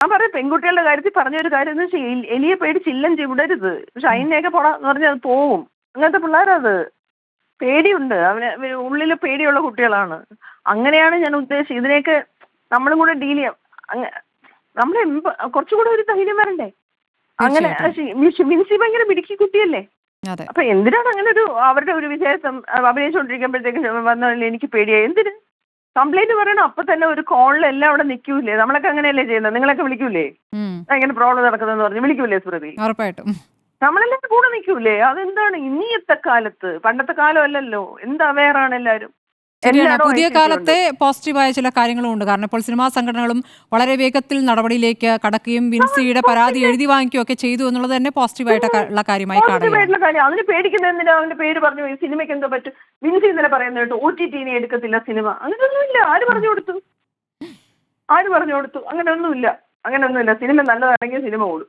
ഞാൻ പറയാം പെൺകുട്ടികളുടെ കാര്യത്തിൽ പറഞ്ഞൊരു കാര്യം എന്ന് വെച്ചാൽ എലിയെ പേടിച്ച് ഇല്ലം വിടരുത്. ഷൈനെയൊക്കെ പോടാന്ന് പറഞ്ഞാൽ അത് പോവും. അങ്ങനത്തെ പിള്ളേരത്. പേടിയുണ്ട്. ഉള്ളിൽ പേടിയുള്ള കുട്ടികളാണ്. അങ്ങനെയാണ് ഞാൻ ഉദ്ദേശിച്ചത്. ഇതിനെയൊക്കെ നമ്മളും കൂടെ ഡീൽ ചെയ്യാം. നമ്മൾ കുറച്ചുകൂടെ ഒരു ധൈര്യം വരണ്ടേ? അങ്ങനെ മിൻസി ഭയങ്കര മിടുക്കി കുട്ടിയല്ലേ? അപ്പൊ എന്തിനാണ് അങ്ങനെ ഒരു അവരുടെ ഒരു വിജയസം അഭിനയിച്ചുകൊണ്ടിരിക്കുമ്പോഴത്തേക്കും വന്നാൽ എനിക്ക് പേടിയായി. എന്തിന് കംപ്ലൈന്റ് പറയണം? അപ്പൊ തന്നെ ഒരു കോളിൽ എല്ലാം അവിടെ നിൽക്കൂലേ? നമ്മളൊക്കെ അങ്ങനെയല്ലേ ചെയ്യുന്നത്? നിങ്ങളൊക്കെ വിളിക്കൂലേ? ഇങ്ങനെ പ്രോബ്ലം നടക്കുന്നതെന്ന് പറഞ്ഞ് വിളിക്കൂലേ സ്മൃതി? ഉറപ്പായിട്ടും നമ്മളെല്ലാം കൂടെ നിൽക്കൂലേ? അതെന്താണ് ഇനിയത്തെ കാലത്ത്? പണ്ടത്തെ കാലം അല്ലല്ലോ. എന്ത് അവെയറാണ് എല്ലാവരും. പുതിയ കാലത്തെ പോസിറ്റീവായ ചില കാര്യങ്ങളും ഉണ്ട്. കാരണം ഇപ്പോൾ സിനിമാ സംഘടനകളും വളരെ വേഗത്തിൽ നടപടിയിലേക്ക് കടക്കുകയും വിൻസിയുടെ പരാതി എഴുതി വാങ്ങിക്കുകയും ഒക്കെ ചെയ്തു എന്നുള്ളത് തന്നെ പോസിറ്റീവായിട്ടുള്ള കാര്യമായി കാണുന്നു. അതിന് പേടിക്കുന്ന എന്തിനാ? അവന്റെ പേര് പറഞ്ഞു ഈ സിനിമയ്ക്ക് എന്തോ പറ്റും. വിൻസി ഇന്നലെ പറയുന്നത് കേട്ടു OTT എടുക്കത്തില്ല സിനിമ. അങ്ങനെയൊന്നുമില്ല. ആര് പറഞ്ഞു കൊടുത്തു? അങ്ങനെയൊന്നുമില്ല. സിനിമ നല്ലതാണെങ്കിൽ സിനിമ ഓടും.